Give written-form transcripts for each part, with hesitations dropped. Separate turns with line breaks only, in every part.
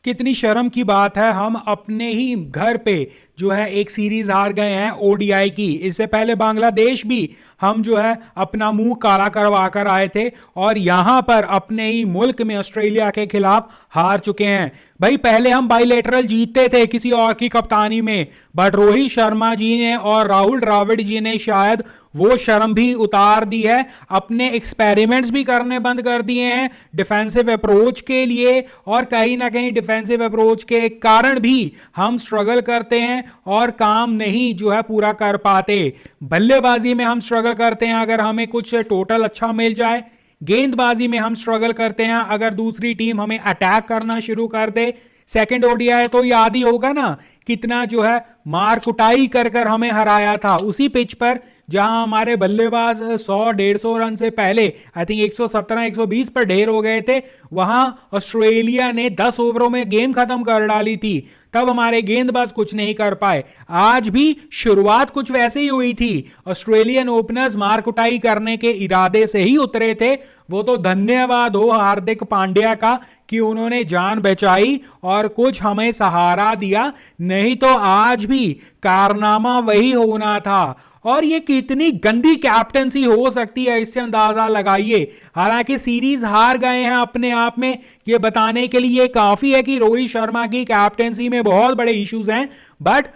कितनी शर्म की बात है, हम अपने ही घर पे जो है एक सीरीज हार गए हैं ओडीआई की। इससे पहले बांग्लादेश भी हम जो है अपना मुंह काला करवा कर आए थे, और यहां पर अपने ही मुल्क में ऑस्ट्रेलिया के खिलाफ हार चुके हैं। भाई पहले हम बाइलेटरल जीतते थे किसी और की कप्तानी में, बट रोहित शर्मा जी ने और राहुल द्रविड़ जी ने शायद वो शर्म भी उतार दी है। अपने एक्सपेरिमेंट्स भी करने बंद कर दिए हैं डिफेंसिव अप्रोच के लिए, और कहीं ना कहीं डिफेंसिव अप्रोच के कारण भी हम स्ट्रगल करते हैं और काम नहीं जो है पूरा कर पाते। बल्लेबाजी में हम स्ट्रगल करते हैं अगर हमें कुछ टोटल अच्छा मिल जाए, गेंदबाजी में हम स्ट्रगल करते हैं अगर दूसरी टीम हमें अटैक करना शुरू कर दे। सेकंड ओडीआई तो याद ही होगा ना, कितना जो है मार कुटाई कर कर हमें हराया था उसी पिच पर जहां हमारे बल्लेबाज 100-150 रन से पहले आई थिंक 117-120 पर ढेर हो गए थे। वहां ऑस्ट्रेलिया ने 10 ओवरों में गेम खत्म कर डाली थी, तब हमारे गेंदबाज कुछ नहीं कर पाए। आज भी शुरुआत कुछ वैसे ही हुई थी, ऑस्ट्रेलियन ओपनर्स मार कुटाई करने के इरादे से ही उतरे थे। वो तो धन्यवाद हो हार्दिक पांड्या का कि उन्होंने जान बचाई और कुछ हमें सहारा दिया, नहीं तो आज भी कारनामा वही होना था। और ये कितनी गंदी कैप्टनसी हो सकती है इससे अंदाजा लगाइए। हालांकि सीरीज हार गए हैं अपने आप में ये बताने के लिए काफी है कि रोहित शर्मा की कैप्टनसी में बहुत बड़े इश्यूज हैं, बट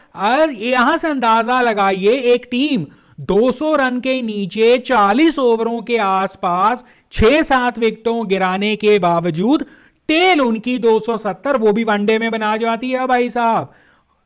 यहां से अंदाजा लगाइए एक टीम 200 रन के नीचे 40 ओवरों के आसपास 6-7 विकेटों गिराने के बावजूद टेल उनकी 270 वो भी वनडे में बना जाती है भाई साहब।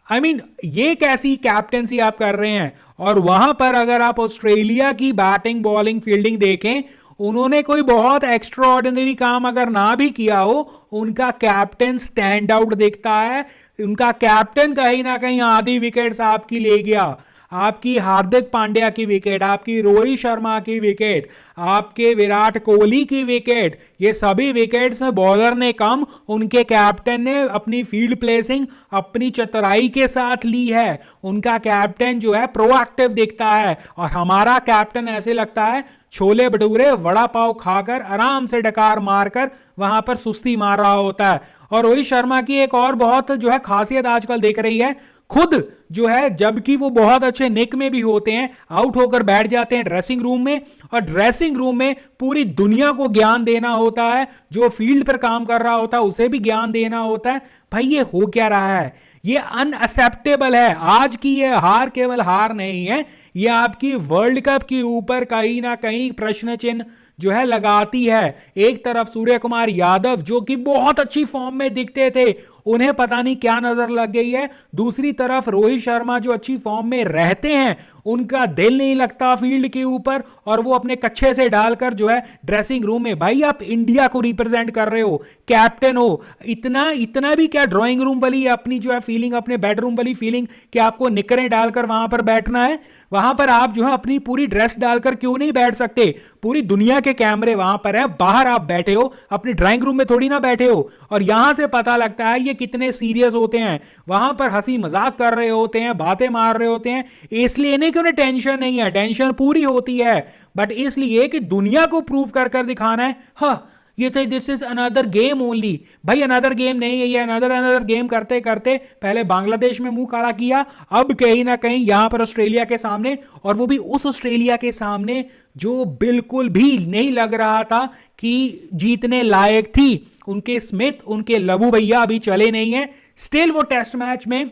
आई मीन ये कैसी कैप्टेंसी आप कर रहे हैं। और वहां पर अगर आप ऑस्ट्रेलिया की बैटिंग बॉलिंग फील्डिंग देखें, उन्होंने कोई बहुत एक्स्ट्रा ऑर्डिनरी काम अगर ना भी किया हो, उनका कैप्टन स्टैंड आउट दिखता है। उनका कैप्टन कहीं ना कहीं आधी विकेट्स आपकी ले गया, आपकी हार्दिक पांड्या की विकेट, आपकी रोहित शर्मा की विकेट, आपके विराट कोहली की विकेट, ये सभी विकेट्स बॉलर ने कम, उनके कैप्टन ने अपनी फील्ड प्लेसिंग अपनी चतुराई के साथ ली है। उनका कैप्टन जो है प्रोएक्टिव दिखता है, और हमारा कैप्टन ऐसे लगता है छोले भटूरे वड़ा पाव खाकर आराम से डकार मारकर वहां पर सुस्ती मार रहा होता है। और रोहित शर्मा की एक और बहुत जो है खासियत आजकल देख रही है, खुद जो है जबकि वो बहुत अच्छे निक में भी होते हैं, आउट होकर बैठ जाते हैं ड्रेसिंग रूम में, और ड्रेसिंग रूम में पूरी दुनिया को ज्ञान देना होता है, जो फील्ड पर काम कर रहा होता है उसे भी ज्ञान देना होता है। भाई ये हो क्या रहा है, ये अनएक्सेप्टेबल है। आज की ये हार केवल हार नहीं है, ये आपकी वर्ल्ड कप के ऊपर कहीं ना कहीं प्रश्न चिन्ह जो है लगाती है। एक तरफ सूर्य कुमार यादव जो कि बहुत अच्छी फॉर्म में दिखते थे, उन्हें पता नहीं क्या नजर लग गई है। दूसरी तरफ रोहित शर्मा जो अच्छी फॉर्म में रहते हैं, उनका दिल नहीं लगता फील्ड के ऊपर, और वो अपने कच्छे से डालकर जो है ड्रेसिंग रूम में। भाई आप इंडिया को रिप्रेजेंट कर रहे हो, कैप्टन हो, इतना इतना भी क्या ड्राइंग रूम वाली अपनी जो है फीलिंग, अपने बेडरूम वाली फीलिंग कि आपको निकरें डालकर वहां पर बैठना है? वहां पर आप जो है अपनी पूरी ड्रेस डालकर क्यों नहीं बैठ सकते? पूरी दुनिया के कैमरे वहां पर है, बाहर आप बैठे हो, अपनी ड्राइंग रूम में थोड़ी ना बैठे हो। और यहां से पता लगता है ये कितने सीरियस होते हैं। वहां पर हंसी मजाक कर रहे होते हैं, बातें मार रहे होते हैं, इसलिए नहीं कि उन्हें टेंशन नहीं है, टेंशन पूरी होती है, बट इसलिए कि दुनिया को प्रूव कर कर दिखाना है। हाँ ये तो this is another game only. भाई अनदर गेम नहीं है ये, अनदर गेम करते करते पहले बांग्लादेश में मुंह काला किया, अब कहीं ना कहीं यहां पर ऑस्ट्रेलिया के सामने, और वो भी उस ऑस्ट्रेलिया के सामने जो बिल्कुल भी नहीं लग रहा था कि जीतने लायक थी। उनके स्मिथ, उनके लबू भैया अभी चले नहीं है, स्टिल वो टेस्ट मैच में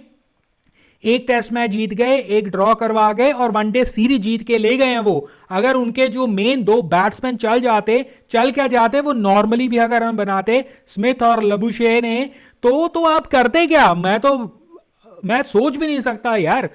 एक टेस्ट मैच जीत गए, एक ड्रॉ करवा गए, और वनडे सीरीज जीत के ले गए हैं वो। अगर उनके जो मेन दो बैट्समैन चल क्या जाते, वो नॉर्मली भी अगर रन बनाते स्मिथ और लबुशे ने, तो आप करते क्या? मैं सोच भी नहीं सकता यार।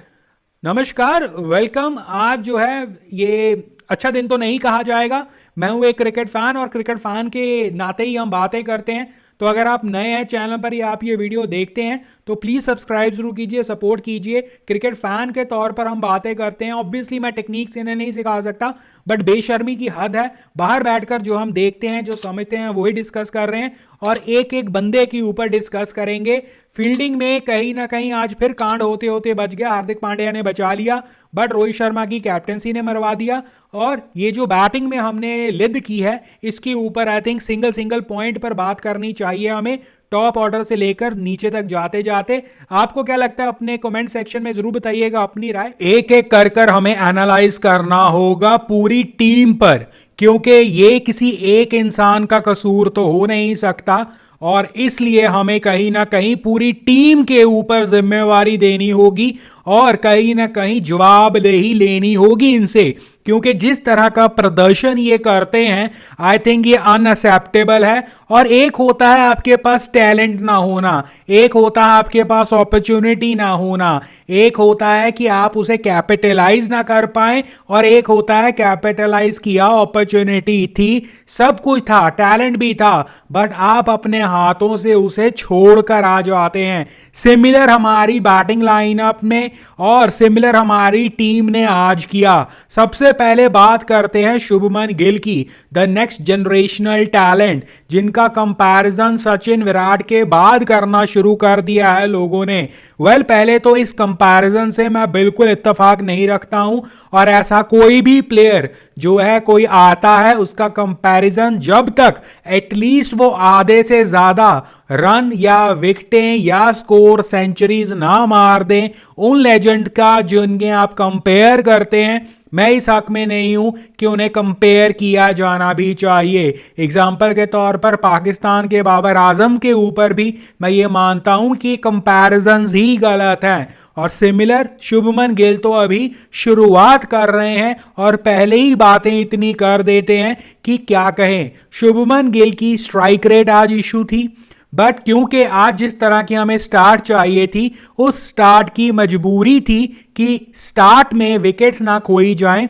नमस्कार, वेलकम। आज जो है ये अच्छा दिन तो नहीं कहा जाएगा, मैं हूं एक क्रिकेट फैन, और क्रिकेट फैन के नाते ही हम बातें करते हैं। तो अगर आप नए हैं चैनल पर या आप ये वीडियो देखते हैं तो प्लीज़ सब्सक्राइब जरूर कीजिए, सपोर्ट कीजिए। क्रिकेट फैन के तौर पर हम बातें करते हैं। ऑब्वियसली मैं टेक्निक्स इन्हें नहीं सिखा सकता, बट बेशर्मी की हद है। बाहर बैठकर जो हम देखते हैं, जो समझते हैं, वही डिस्कस कर रहे हैं, और एक एक बंदे के ऊपर डिस्कस करेंगे। फील्डिंग में कहीं ना कहीं आज फिर कांड होते होते बच गया, हार्दिक पांड्या ने बचा लिया, बट रोहित शर्मा की कैप्टनसी ने मरवा दिया। और ये जो बैटिंग में हमने लिद की है, इसके ऊपर आई थिंक सिंगल पॉइंट पर बात करनी चाहिए हमें, टॉप ऑर्डर से लेकर नीचे तक जाते जाते। आपको क्या लगता है अपने कमेंट सेक्शन में जरूर बताइएगा अपनी राय। एक एक कर कर हमें एनालाइज करना होगा पूरी टीम पर, क्योंकि ये किसी एक इंसान का कसूर तो हो नहीं सकता, और इसलिए हमें कहीं ना कहीं पूरी टीम के ऊपर जिम्मेवारी देनी होगी और कहीं ना कहीं जवाबदेही लेनी होगी इनसे, क्योंकि जिस तरह का प्रदर्शन ये करते हैं आई थिंक ये अनअसेप्टेबल है। और एक होता है आपके पास टैलेंट ना होना, एक होता है आपके पास अपॉर्चुनिटी ना होना, एक होता है कि आप उसे कैपिटलाइज ना कर पाए, और एक होता है कैपिटलाइज किया, अपॉर्चुनिटी थी, सब कुछ था, टैलेंट भी था, बट आप अपने हाथों से उसे छोड़कर आ जाते हैं। सिमिलर हमारी बैटिंग लाइनअप में और सिमिलर हमारी टीम ने आज किया। सबसे पहले बात करते हैं शुभमन गिल की, द नेक्स्ट जनरेशनल टैलेंट, जिनका कंपैरिजन सचिन विराट के बाद करना शुरू कर दिया है लोगों ने। पहले तो इस कंपैरिजन से मैं बिल्कुल इत्तेफाक नहीं रखता हूं, और ऐसा कोई भी प्लेयर जो है कोई आता है उसका कंपैरिजन जब तक एटलीस्ट वो आधे से ज्यादा रन या विकेटें या स्कोर सेंचुरीज ना मार दें उन लेजेंड का जिनके आप कंपेयर करते हैं, मैं इस हक में नहीं हूं कि उन्हें कंपेयर किया जाना भी चाहिए। एग्जाम्पल के तौर पर पाकिस्तान के बाबर आजम के ऊपर भी मैं ये मानता हूं कि कंपैरिजंस ही गलत हैं। और सिमिलर शुभमन गिल तो अभी शुरुआत कर रहे हैं और पहले ही बातें इतनी कर देते हैं कि क्या कहें। शुभमन गिल की स्ट्राइक रेट आज इशू थी, बट क्योंकि आज जिस तरह की हमें स्टार्ट चाहिए थी, उस स्टार्ट की मजबूरी थी कि स्टार्ट में विकेट्स ना खोई जाएं,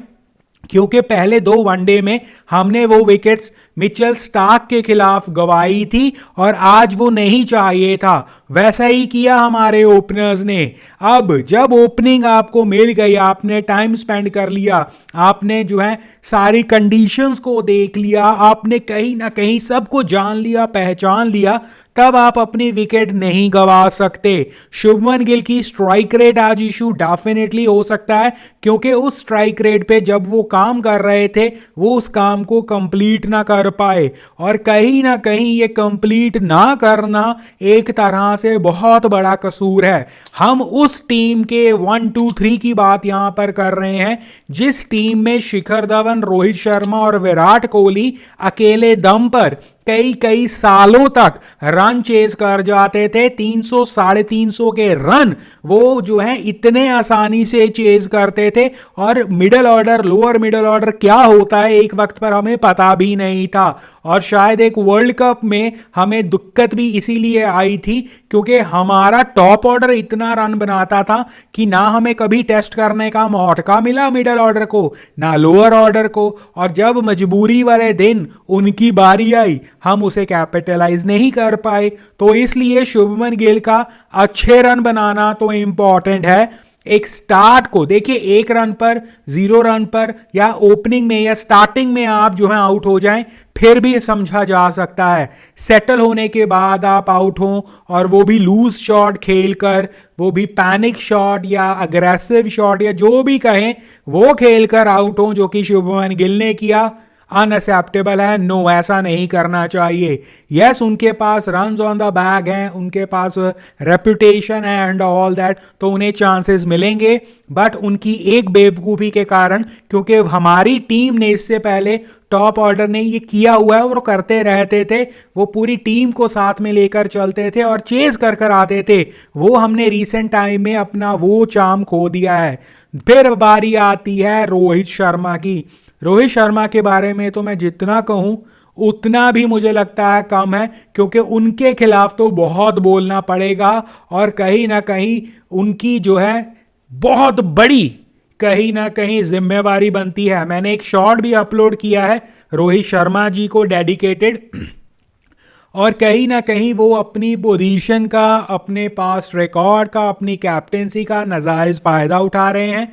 क्योंकि पहले 2 वनडे में हमने वो विकेट्स मिचेल स्टार्क के खिलाफ गवाई थी और आज वो नहीं चाहिए था। वैसा ही किया हमारे ओपनर्स ने। अब जब ओपनिंग आपको मिल गई, आपने टाइम स्पेंड कर लिया, आपने जो है सारी कंडीशंस को देख लिया, आपने कहीं ना कहीं सबको जान लिया, पहचान लिया, तब आप अपनी विकेट नहीं गवा सकते। शुभमन गिल की स्ट्राइक रेट आज इशू डेफिनेटली हो सकता है, क्योंकि उस स्ट्राइक रेट पे जब वो काम कर रहे थे वो उस काम को कंप्लीट ना कर पाए, और कहीं ना कहीं ये कंप्लीट ना करना एक तरह से बहुत बड़ा कसूर है। हम उस टीम के 1 2 3 की बात यहां पर कर रहे हैं जिस टीम में शिखर धवन, रोहित शर्मा और विराट कोहली अकेले दम पर कई कई सालों तक रन चेज कर जाते थे। 300 350 के रन वो जो है इतने आसानी से चेज करते थे, और middle order, lower middle order क्या होता है एक वक्त पर हमें पता भी नहीं था। और शायद एक वर्ल्ड कप में हमें दिक्कत भी इसीलिए आई थी क्योंकि हमारा टॉप ऑर्डर इतना रन बनाता था कि ना हमें कभी टेस्ट करने का मौका मिला मिडिल ऑर्डर को, ना लोअर ऑर्डर को, और जब मजबूरी वाले दिन उनकी बारी आई हम उसे कैपिटलाइज नहीं कर पाए। तो इसलिए शुभमन गिल का अच्छे रन बनाना तो इंपॉर्टेंट है। एक स्टार्ट को देखिए, 1 रन पर, 0 रन पर, या ओपनिंग में या स्टार्टिंग में आप जो है आउट हो जाएं फिर भी समझा जा सकता है। सेटल होने के बाद आप आउट हो, और वो भी लूज शॉट खेलकर, वो भी पैनिक शॉट या अग्रेसिव शॉट या जो भी कहें वो खेलकर आउट हो, जो कि शुभमन गिल ने किया, अनएक्सेप्टेबल है। नो, ऐसा नहीं करना चाहिए। यस, उनके पास रन्स ऑन द बैग हैं, उनके पास रेपुटेशन है एंड ऑल दैट, तो उन्हें चांसेस मिलेंगे, बट उनकी एक बेवकूफ़ी के कारण, क्योंकि हमारी टीम ने इससे पहले टॉप ऑर्डर ने ये किया हुआ है और करते रहते थे, वो पूरी टीम को साथ में लेकर चलते थे और चेज कर कर आते थे, वो हमने रीसेंट टाइम में अपना वो चार्म खो दिया है। फिर बारी आती है रोहित शर्मा की। रोहित शर्मा के बारे में तो मैं जितना कहूं उतना भी मुझे लगता है कम है, क्योंकि उनके खिलाफ तो बहुत बोलना पड़ेगा, और कहीं ना कहीं उनकी जो है बहुत बड़ी कहीं ना कहीं जिम्मेवारी बनती है। मैंने एक शॉट भी अपलोड किया है रोहित शर्मा जी को डेडिकेटेड, और कहीं ना कहीं वो अपनी पोजीशन का, अपने पास रिकॉर्ड का, अपनी कैप्टेंसी का नाजायज फायदा उठा रहे हैं।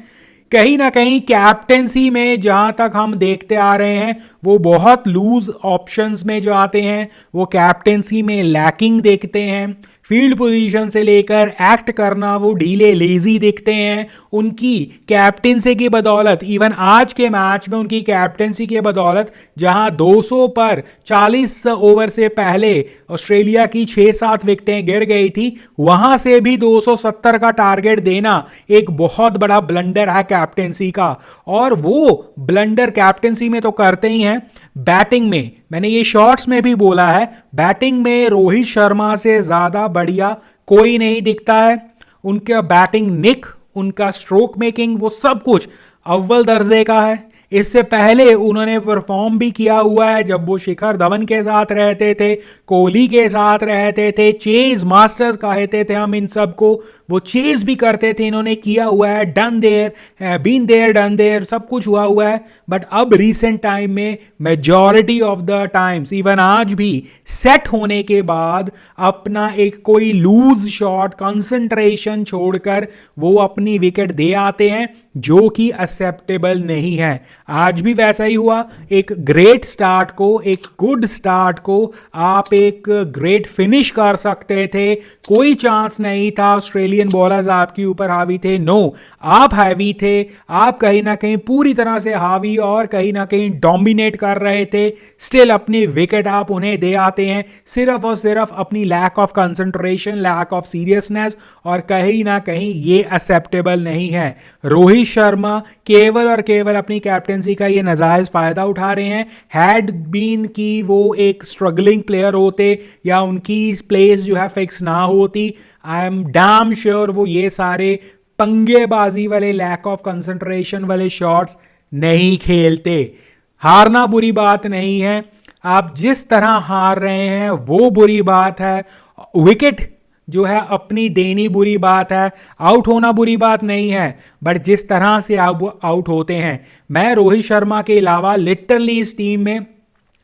कहीं ना कहीं कैप्टेंसी में जहां तक हम देखते आ रहे हैं वो बहुत लूज ऑप्शंस में जो आते हैं, वो कैप्टेंसी में लैकिंग देखते हैं, फील्ड पोजीशन से लेकर एक्ट करना वो ढीले लेजी दिखते हैं। उनकी कैप्टेंसी की बदौलत, इवन आज के मैच में उनकी कैप्टेंसी की बदौलत, जहां 200 पर 40 ओवर से पहले ऑस्ट्रेलिया की 6-7 विकेटें गिर गई थी, वहां से भी 270 का टारगेट देना एक बहुत बड़ा ब्लंडर है कैप्टेंसी का। और वो ब्लंडर कैप्टेंसी में तो करते ही हैं, बैटिंग में, मैंने ये शॉर्ट्स में भी बोला है, बैटिंग में रोहित शर्मा से ज्यादा बढ़िया कोई नहीं दिखता है। उनका बैटिंग निक, उनका स्ट्रोक मेकिंग, वो सब कुछ अव्वल दर्जे का है। इससे पहले उन्होंने परफॉर्म भी किया हुआ है जब वो शिखर धवन के साथ रहते थे, कोहली के साथ रहते थे, चेज मास्टर्स कहते थे हम इन सबको, वो चेज भी करते थे, इन्होंने किया हुआ है, done there, been there, done there, सब कुछ हुआ है। बट अब रिसेंट टाइम में majority of the times, even आज भी, सेट होने के बाद अपना एक कोई लूज शॉट कंसंट्रेशन छोड़कर वो अपनी विकेट दे आते हैं, जो कि एक्सेप्टेबल नहीं है। आज भी वैसा ही हुआ। एक ग्रेट स्टार्ट को, एक गुड स्टार्ट को आप एक ग्रेट फिनिश कर सकते थे, कोई चांस नहीं था। ऑस्ट्रेलियन बॉलर्स आपके ऊपर हावी थे, नो, आप हावी थे, आप कहीं ना कहीं पूरी तरह से हावी और कहीं ना कहीं डोमिनेट कर रहे थे। स्टिल अपनी विकेट आप उन्हें दे आते हैं, सिर्फ और सिर्फ अपनी lack of concentration, lack of seriousness, और कहीं ना कहीं ये एक्सेप्टेबल नहीं है। रोहित शर्मा केवल और केवल अपनी कैप्टेंसी का ये नाजायज फायदा उठा रहे हैं। हैड बीन की वो एक स्ट्रगलिंग प्लेयर होते या उनकी प्लेस जो है फिक्स ना होती, आई एम डैम श्योर वो ये सारे पंगेबाजी वाले, लैक ऑफ कंसंट्रेशन वाले शॉट्स नहीं खेलते। हारना बुरी बात नहीं है, आप जिस तरह हार रहे हैं वो बुरी बात है। विकेट जो है अपनी देनी बुरी बात है, आउट होना बुरी बात नहीं है, बट जिस तरह से आप आउट होते हैं, मैं रोहित शर्मा के अलावा लिटरली इस टीम में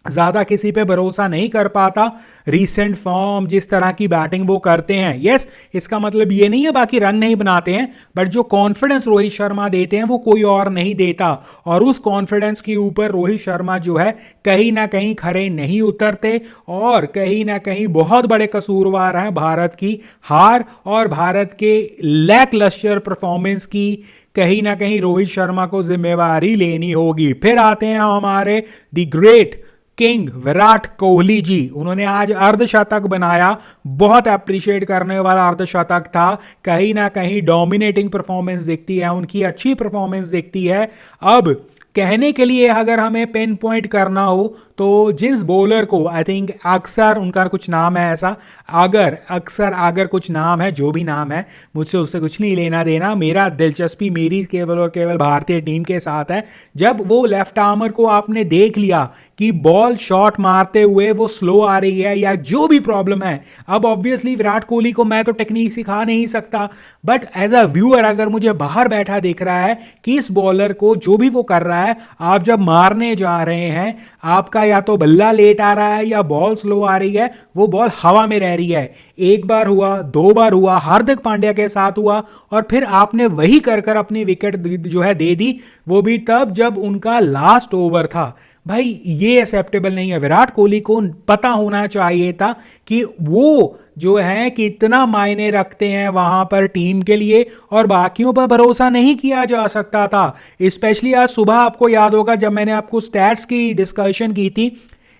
ज्यादा किसी पे भरोसा नहीं कर पाता। रीसेंट फॉर्म, जिस तरह की बैटिंग वो करते हैं, यस, इसका मतलब ये नहीं है बाकी रन नहीं बनाते हैं, बट जो कॉन्फिडेंस रोहित शर्मा देते हैं वो कोई और नहीं देता। और उस कॉन्फिडेंस के ऊपर रोहित शर्मा जो है कहीं ना कहीं खरे नहीं उतरते, और कहीं ना कहीं बहुत बड़े कसूरवार हैं भारत की हार और भारत के लैक लस्टर परफॉर्मेंस की। कहीं ना कहीं रोहित शर्मा को जिम्मेवारी लेनी होगी। फिर आते हैं हमारे the great king Virat Kohli ji. उन्होंने आज अर्धशतक बनाया, बहुत अप्रिशिएट करने वाला अर्धशतक था। कहीं ना कहीं डोमिनेटिंग परफॉर्मेंस दिखती है उनकी, अच्छी परफॉर्मेंस दिखती है। अब कहने के लिए अगर हमें पिन पॉइंट करना हो तो जिस बॉलर को, आई थिंक अक्सर उनका कुछ नाम है ऐसा, अगर कुछ नाम है, जो भी नाम है, मुझसे उससे कुछ नहीं लेना देना। मेरा दिलचस्पी मेरी केवल और केवल भारतीय टीम के साथ है। जब वो लेफ्ट आर्मर को आपने देख लिया कि बॉल शॉट मारते हुए वो स्लो आ रही है या जो भी प्रॉब्लम है, अब ऑब्वियसली विराट कोहली को मैं तो टेक्निक सिखा नहीं सकता, बट एज अ व्यूअर अगर मुझे बाहर बैठा दिख रहा है कि इस बॉलर को जो भी वो कर रहा है, आप जब मारने जा रहे हैं, आपका या तो बल्ला लेट आ रहा है या बॉल स्लो आ रही है, वो बॉल हवा में रह रही है। एक बार हुआ, 2 बार हुआ, हार्दिक पांड्या के साथ हुआ, और फिर आपने वही कर कर अपनी विकेट जो है दे दी, वो भी तब जब उनका लास्ट ओवर था। भाई ये एक्सेप्टेबल नहीं है। विराट कोहली को पता होना चाहिए था कि वो जो है कितना मायने रखते हैं वहां पर टीम के लिए, और बाकियों पर भरोसा नहीं किया जा सकता था। स्पेशली आज सुबह आपको याद होगा जब मैंने आपको स्टैट्स की डिस्कशन की थी,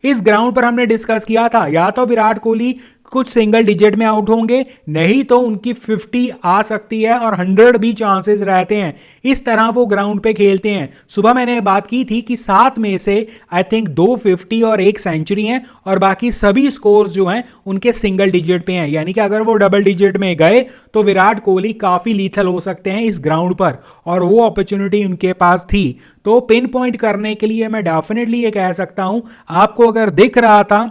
इस ग्राउंड पर हमने डिस्कस किया था या तो विराट कोहली कुछ सिंगल डिजिट में आउट होंगे, नहीं तो उनकी 50 आ सकती है और 100 भी चांसेस रहते हैं। इस तरह वो ग्राउंड पे खेलते हैं। सुबह मैंने बात की थी कि 7 में से आई थिंक 2 50 और 1 सेंचुरी हैं, और बाकी सभी स्कोर्स जो हैं उनके सिंगल डिजिट पे हैं। यानी कि अगर वो डबल डिजिट में गए तो विराट कोहली काफी लीथल हो सकते हैं इस ग्राउंड पर, और वो अपॉर्चुनिटी उनके पास थी। तो पिन पॉइंट करने के लिए मैं डेफिनेटली ये कह सकता हूं, आपको अगर दिख रहा था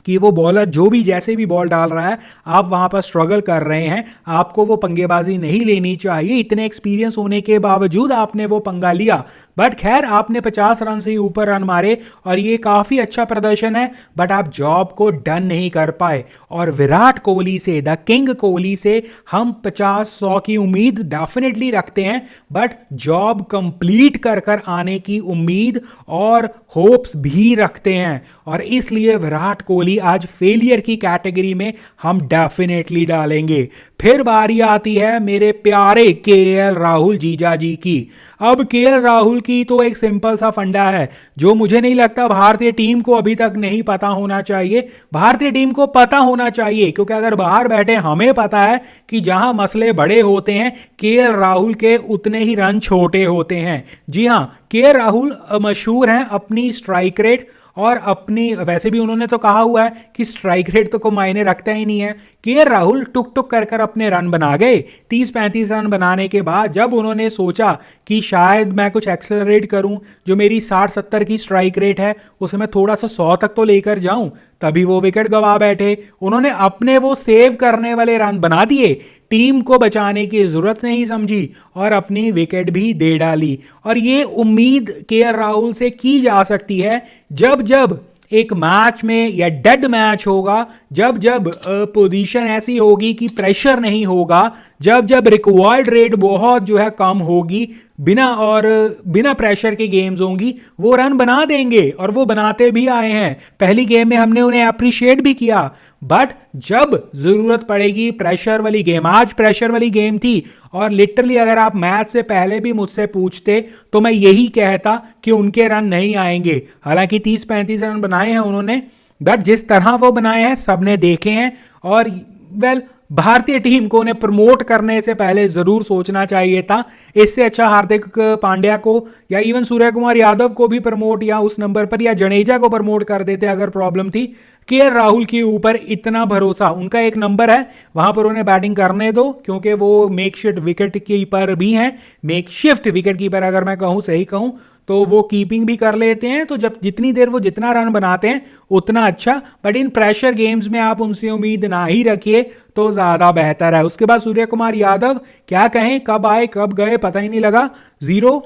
कि वो बॉलर जो भी जैसे भी बॉल डाल रहा है, आप वहां पर स्ट्रगल कर रहे हैं, आपको वो पंगेबाजी नहीं लेनी चाहिए। इतने एक्सपीरियंस होने के बावजूद आपने वो पंगा लिया, बट खैर आपने 50 रन से ही ऊपर रन मारे और ये काफी अच्छा प्रदर्शन है, बट आप जॉब को डन नहीं कर पाए। और विराट कोहली से, द किंग कोहली से हम 50-100 की उम्मीद डेफिनेटली रखते हैं, बट जॉब कंप्लीट कर कर आने की उम्मीद और होप्स भी रखते हैं। और इसलिए विराट कोहली आज फेलियर की कैटेगरी में हम डेफिनेटली डालेंगे। फिर बारी आती है मेरे प्यारे केएल राहुल जीजा जी की। अब केएल राहुल की तो एक सिंपल सा फंडा है जो मुझे नहीं लगता भारतीय टीम को अभी तक नहीं पता होना चाहिए। भारतीय टीम को पता होना चाहिए, क्योंकि अगर बाहर बैठे हमें पता है कि जहां मसले बड़े होते हैं, केएल राहुल के उतने ही रन छोटे होते हैं। जी हां, केएल राहुल मशहूर हैं अपनी स्ट्राइक रेट और अपनी, वैसे भी उन्होंने तो कहा हुआ है कि स्ट्राइक रेट तो कोई मायने रखता ही नहीं है। केएल राहुल टुक टुक कर कर अपने रन बना गए। 30-35 रन बनाने के बाद जब उन्होंने सोचा कि शायद मैं कुछ एक्सेलरेट करूं, जो मेरी 60-70 की स्ट्राइक रेट है उसे मैं थोड़ा सा 100 तक तो लेकर जाऊं, तभी वो विकेट गंवा बैठे। उन्होंने अपने वो सेव करने वाले रन बना दिए, टीम को बचाने की जरूरत नहीं समझी और अपनी विकेट भी दे डाली। और ये उम्मीद केएल राहुल से की जा सकती है जब जब एक मैच में या डेड मैच होगा, जब जब पोजीशन ऐसी होगी कि प्रेशर नहीं होगा, जब जब रिक्वायर्ड रेट बहुत जो है कम होगी, बिना प्रेशर के गेम्स होंगी, वो रन बना देंगे और वो बनाते भी आए हैं। पहली गेम में हमने उन्हें अप्रिशिएट भी किया, बट जब जरूरत पड़ेगी प्रेशर वाली गेम, आज प्रेशर वाली गेम थी और लिटरली अगर आप मैच से पहले भी मुझसे पूछते तो मैं यही कहता कि उनके रन नहीं आएंगे। हालांकि 30-35 रन बनाए हैं उन्होंने, बट जिस तरह वो बनाए हैं सबने देखे हैं। और वेल, भारतीय टीम को उन्हें प्रमोट करने से पहले जरूर सोचना चाहिए था। इससे अच्छा हार्दिक पांड्या को या इवन सूर्य कुमार यादव को भी प्रमोट या उस नंबर पर या जडेजा को प्रमोट कर देते अगर प्रॉब्लम थी। केएल राहुल के ऊपर इतना भरोसा, उनका एक नंबर है, वहां पर उन्हें बैटिंग करने दो, क्योंकि वो मेकशिफ्ट विकेट कीपर भी हैं। मेकशिफ्ट विकेट कीपर अगर मैं कहूं, सही कहूं तो वो कीपिंग भी कर लेते हैं, तो जब जितनी देर वो जितना रन बनाते हैं उतना अच्छा। बट इन प्रेशर गेम्स में आप उनसे उम्मीद ना ही रखिए तो ज्यादा बेहतर है। उसके बाद सूर्य कुमार यादव, क्या कहें, कब आए कब गए पता ही नहीं लगा। 0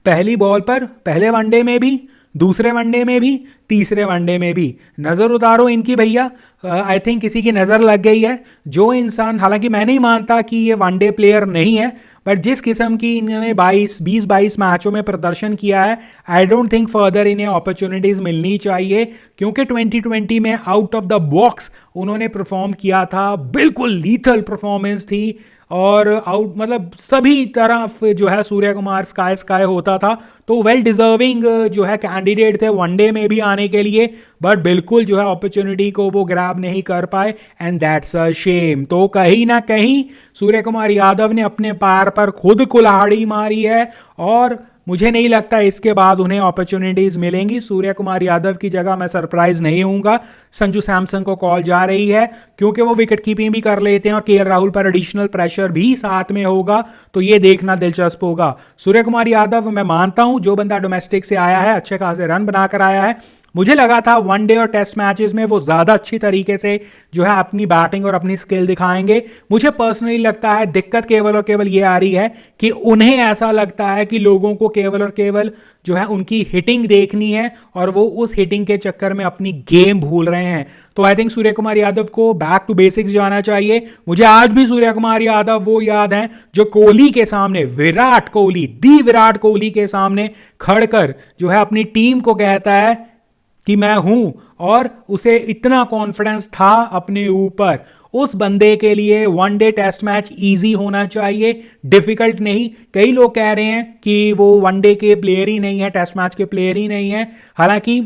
पहली बॉल पर, पहले वनडे में भी, दूसरे वनडे में भी, तीसरे वनडे में भी। नजर उतारो इनकी भैया, आई थिंक किसी की नजर लग गई है। जो इंसान, हालांकि मैं नहीं मानता कि ये वनडे प्लेयर नहीं है, बट जिस किस्म की इन्होंने 20-22 मैचों में प्रदर्शन किया है, आई डोंट थिंक फर्दर इन्हें अपॉर्चुनिटीज मिलनी चाहिए, क्योंकि 2020 में आउट ऑफ द बॉक्स उन्होंने परफॉर्म किया था, बिल्कुल लीथल परफॉर्मेंस थी और आउट मतलब सभी तरफ जो है सूर्य कुमार स्काई स्काई होता था। तो वेल डिजर्विंग जो है कैंडिडेट थे वनडे में भी आने के लिए, बट बिल्कुल जो है अपॉर्चुनिटी को वो ग्रैब नहीं कर पाए एंड दैट्स अ शेम। तो कहीं ना कहीं सूर्य कुमार यादव ने अपने पैर पर खुद कुल्हाड़ी मारी है और मुझे नहीं लगता इसके बाद उन्हें अपॉर्चुनिटीज मिलेंगी। सूर्य कुमार यादव की जगह मैं सरप्राइज नहीं होऊंगा संजू सैमसन को कॉल जा रही है, क्योंकि वो विकेट कीपिंग भी कर लेते हैं और केएल राहुल पर एडिशनल प्रेशर भी साथ में होगा, तो ये देखना दिलचस्प होगा। सूर्य कुमार यादव, मैं मानता हूं जो बंदा डोमेस्टिक से आया है, अच्छे खासे रन बनाकर आया है, मुझे लगा था वनडे और टेस्ट मैचेस में वो ज्यादा अच्छी तरीके से जो है अपनी बैटिंग और अपनी स्किल दिखाएंगे। मुझे पर्सनली लगता है दिक्कत केवल और केवल ये आ रही है कि उन्हें ऐसा लगता है कि लोगों को केवल और केवल जो है उनकी हिटिंग देखनी है और वो उस हिटिंग के चक्कर में अपनी गेम भूल रहे हैं। तो आई थिंक सूर्य कुमार यादव को बैक टू बेसिक्स जाना चाहिए। मुझे आज भी सूर्य कुमार यादव वो याद है जो कोहली के सामने, विराट कोहली के सामने खड़कर जो है अपनी टीम को कहता है कि मैं हूं, और उसे इतना कॉन्फिडेंस था अपने ऊपर। उस बंदे के लिए वनडे टेस्ट मैच इजी होना चाहिए, डिफिकल्ट नहीं। कई लोग कह रहे हैं कि वो वनडे के प्लेयर ही नहीं है, टेस्ट मैच के प्लेयर ही नहीं है। हालांकि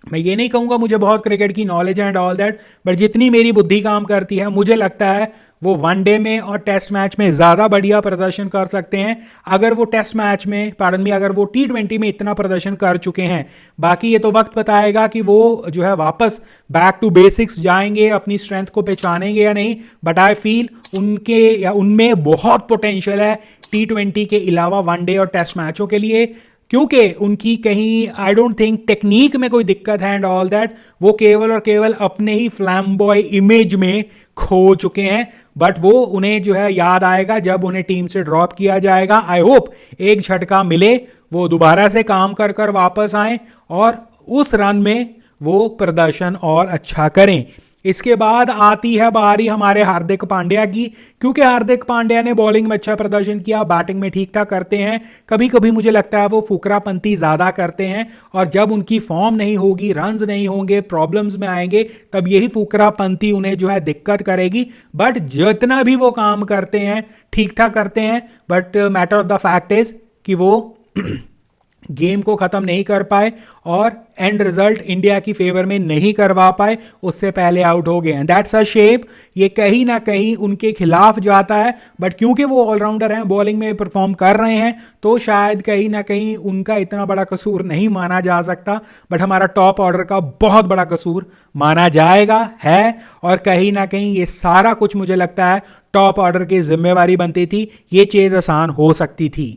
मैं ये नहीं कहूंगा मुझे बहुत क्रिकेट की knowledge and all that, but जितनी मेरी बुद्धि काम करती है मुझे लगता है वो वनडे में और टेस्ट मैच में ज्यादा बढ़िया प्रदर्शन कर सकते हैं अगर वो टेस्ट मैच में, अगर वो T20 में इतना प्रदर्शन कर चुके हैं। बाकी ये तो वक्त बताएगा कि वो जो है वापस बैक टू बेसिक्स जाएंगे, अपनी स्ट्रेंथ को पहचानेंगे या नहीं। बट आई फील उनके या उनमें बहुत पोटेंशियल है T20 के अलावा वनडे और टेस्ट मैचों के लिए, क्योंकि उनकी कहीं आई डोंट थिंक टेक्निक में कोई दिक्कत है एंड ऑल दैट, वो केवल और केवल अपने ही फ्लैम्बॉय इमेज में खो चुके हैं। बट वो उन्हें जो है याद आएगा जब उन्हें टीम से ड्रॉप किया जाएगा। आई होप एक झटका मिले, वो दोबारा से काम कर कर वापस आए और उस रन में वो प्रदर्शन और अच्छा करें। इसके बाद आती है बारी हमारे हार्दिक पांड्या की, क्योंकि हार्दिक पांड्या ने बॉलिंग में अच्छा प्रदर्शन किया, बैटिंग में ठीक ठाक करते हैं। कभी कभी मुझे लगता है वो फुकरापंती ज़्यादा करते हैं, और जब उनकी फॉर्म नहीं होगी, रन्स नहीं होंगे, प्रॉब्लम्स में आएंगे, तब यही फुकरापंती उन्हें जो है दिक्कत करेगी। बट जितना भी वो काम करते हैं ठीक ठाक करते हैं। But matter of the fact is कि वो गेम को ख़त्म नहीं कर पाए और एंड रिजल्ट इंडिया की फेवर में नहीं करवा पाए, उससे पहले आउट हो गए। दैट्स अ शेप, ये कहीं ना कहीं उनके खिलाफ जाता है। बट क्योंकि वो ऑलराउंडर हैं, बॉलिंग में परफॉर्म कर रहे हैं, तो शायद कहीं ना कहीं उनका इतना बड़ा कसूर नहीं माना जा सकता। बट हमारा टॉप ऑर्डर का बहुत बड़ा कसूर माना जाएगा है, और कहीं ना कहीं ये सारा कुछ मुझे लगता है टॉप ऑर्डर की जिम्मेवारी बनती थी। ये चीज़ आसान हो सकती थी।